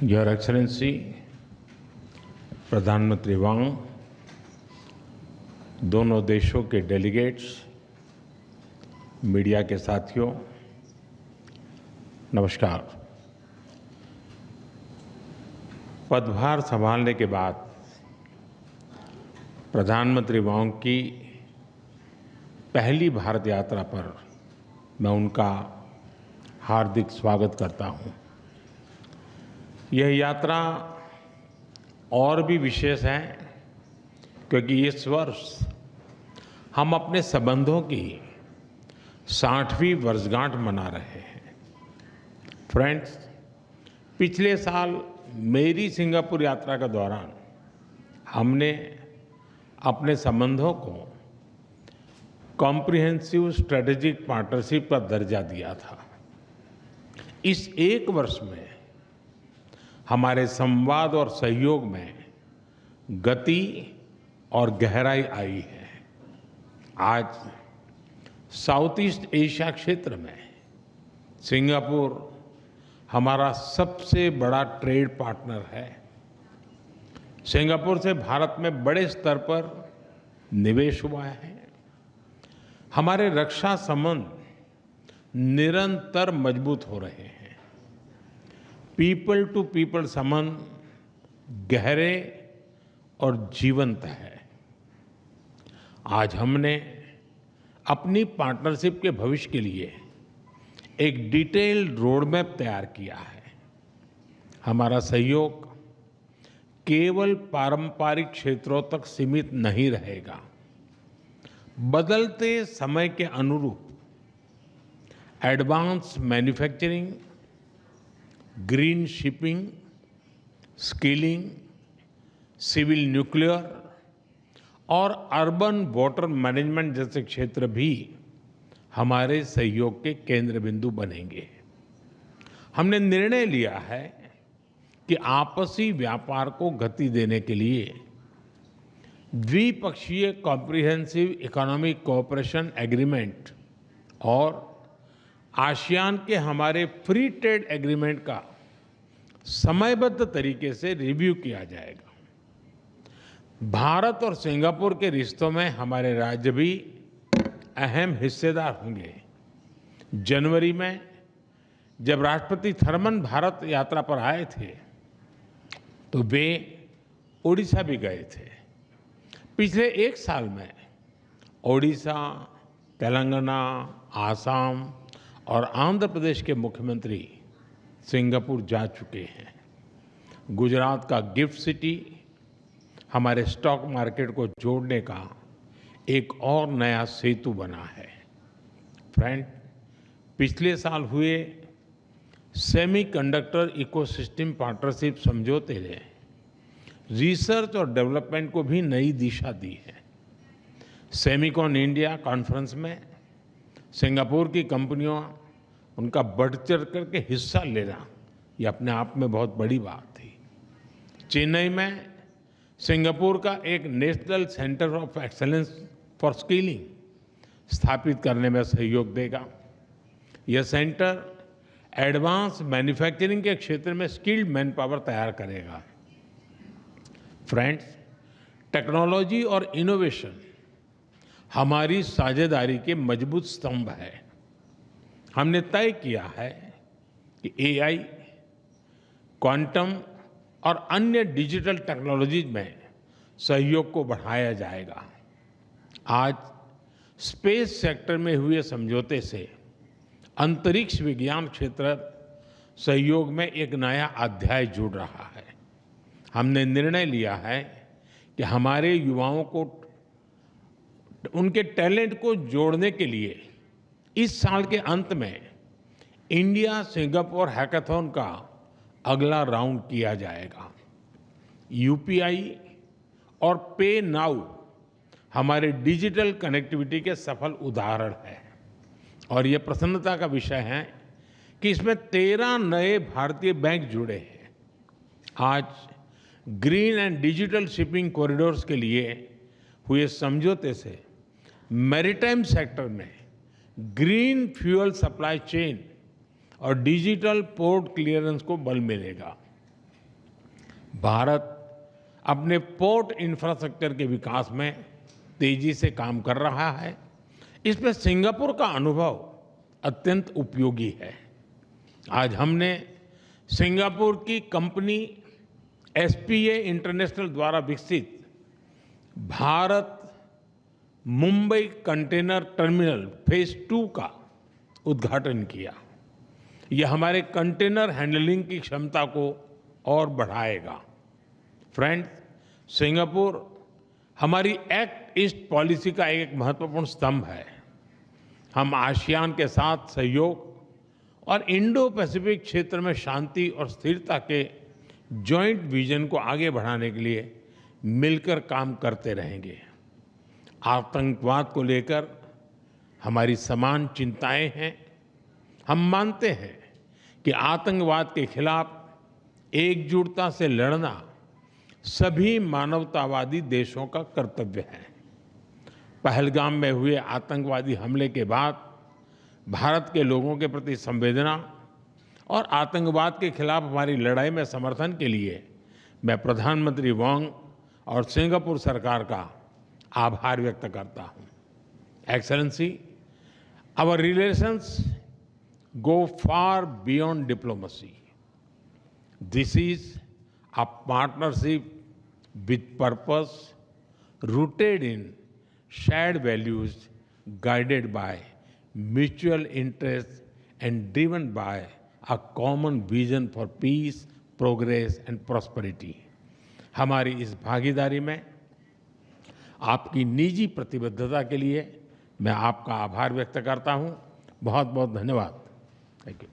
Your excellency प्रधानमंत्री वांग, दोनों देशों के डेलीगेट्स, मीडिया के साथियों, नमस्कार। पदभार संभालने के बाद प्रधानमंत्री वांग की पहली भारत यात्रा पर मैं उनका हार्दिक स्वागत करता हूं। यह यात्रा और भी विशेष है क्योंकि इस वर्ष हम अपने संबंधों की 60वीं वर्षगांठ मना रहे हैं। फ्रेंड्स, पिछले साल मेरी सिंगापुर यात्रा के दौरान हमने अपने संबंधों को कॉम्प्रिहेंसिव स्ट्रेटेजिक पार्टनरशिप का दर्जा दिया था। इस एक वर्ष में हमारे संवाद और सहयोग में गति और गहराई आई है। आज साउथ ईस्ट एशिया क्षेत्र में सिंगापुर हमारा सबसे बड़ा ट्रेड पार्टनर है। सिंगापुर से भारत में बड़े स्तर पर निवेश हुआ है। हमारे रक्षा संबंध निरंतर मजबूत हो रहे हैं। पीपल टू पीपल संबंध गहरे और जीवंत है। आज हमने अपनी पार्टनरशिप के भविष्य के लिए एक डिटेल्ड रोड मैप तैयार किया है। हमारा सहयोग केवल पारंपरिक क्षेत्रों तक सीमित नहीं रहेगा। बदलते समय के अनुरूप advance manufacturing, green shipping, skilling, civil nuclear और अर्बन वाटर मैनेजमेंट जैसे क्षेत्र भी हमारे सहयोग के केंद्र बिंदु बनेंगे। हमने निर्णय लिया है कि आपसी व्यापार को गति देने के लिए द्विपक्षीय कॉम्प्रिहेंसिव इकोनॉमिक कोऑपरेशन एग्रीमेंट और आसियान के हमारे फ्री ट्रेड एग्रीमेंट का समयबद्ध तरीके से रिव्यू किया जाएगा। भारत और सिंगापुर के रिश्तों में हमारे राज्य भी अहम हिस्सेदार होंगे। जनवरी में जब राष्ट्रपति थर्मन भारत यात्रा पर आए थे तो वे ओडिशा भी गए थे। पिछले एक साल में ओडिशा, तेलंगाना, आसाम और आंध्र प्रदेश के मुख्यमंत्री सिंगापुर जा चुके हैं। गुजरात का गिफ्ट सिटी हमारे स्टॉक मार्केट को जोड़ने का एक और नया सेतु बना है। फ्रेंड, पिछले साल हुए सेमीकंडक्टर इकोसिस्टम पार्टनरशिप समझौते ने रिसर्च और डेवलपमेंट को भी नई दिशा दी है। सेमिकॉन इंडिया कॉन्फ्रेंस में सिंगापुर की कंपनियों उनका बढ़ चढ़ करके हिस्सा लेना ये अपने आप में बहुत बड़ी बात थी। चेन्नई में सिंगापुर का एक national centre of excellence for skilling स्थापित करने में सहयोग देगा। यह सेंटर एडवांस मैन्युफैक्चरिंग के क्षेत्र में स्किल्ड मैन पावर तैयार करेगा। फ्रेंड्स, टेक्नोलॉजी और इनोवेशन हमारी साझेदारी के मजबूत स्तंभ है। हमने तय किया है कि एआई, क्वांटम और अन्य डिजिटल टेक्नोलॉजीज में सहयोग को बढ़ाया जाएगा। आज स्पेस सेक्टर में हुए समझौते से अंतरिक्ष विज्ञान क्षेत्र सहयोग में एक नया अध्याय जुड़ रहा है। हमने निर्णय लिया है कि हमारे युवाओं को उनके टैलेंट को जोड़ने के लिए इस साल के अंत में इंडिया सिंगापुर हैकाथॉन का अगला राउंड किया जाएगा। यूपीआई और पे नाउ हमारे डिजिटल कनेक्टिविटी के सफल उदाहरण हैं और ये प्रसन्नता का विषय है कि इसमें 13 नए भारतीय बैंक जुड़े हैं। आज green and digital shipping corridors के लिए हुए समझौते से मैरीटाइम सेक्टर में ग्रीन फ्यूल सप्लाई चेन और डिजिटल पोर्ट क्लियरेंस को बल मिलेगा। भारत अपने पोर्ट इंफ्रास्ट्रक्चर के विकास में तेजी से काम कर रहा है। इसमें सिंगापुर का अनुभव अत्यंत उपयोगी है। आज हमने सिंगापुर की कंपनी एसपीए इंटरनेशनल द्वारा विकसित Bharat Mumbai container terminal phase 2 का उद्घाटन किया। यह हमारे कंटेनर हैंडलिंग की क्षमता को और बढ़ाएगा। फ्रेंड्स, सिंगापुर हमारी एक्ट ईस्ट पॉलिसी का एक महत्वपूर्ण स्तंभ है। हम आसियान के साथ सहयोग और इंडो पैसिफिक क्षेत्र में शांति और स्थिरता के जॉइंट विजन को आगे बढ़ाने के लिए मिलकर काम करते रहेंगे। आतंकवाद को लेकर हमारी समान चिंताएं हैं। हम मानते हैं कि आतंकवाद के खिलाफ एकजुटता से लड़ना सभी मानवतावादी देशों का कर्तव्य है। पहलगाम में हुए आतंकवादी हमले के बाद भारत के लोगों के प्रति संवेदना और आतंकवाद के खिलाफ हमारी लड़ाई में समर्थन के लिए मैं प्रधानमंत्री वांग और सिंगापुर सरकार का आभार व्यक्त करता हूं। Excellency, our relations go far beyond diplomacy. This is a partnership with purpose, rooted in shared values, guided by mutual interest and driven by a common vision for peace, progress and prosperity. हमारी इस भागीदारी में आपकी निजी प्रतिबद्धता के लिए मैं आपका आभार व्यक्त करता हूं। बहुत बहुत धन्यवाद। Thank you.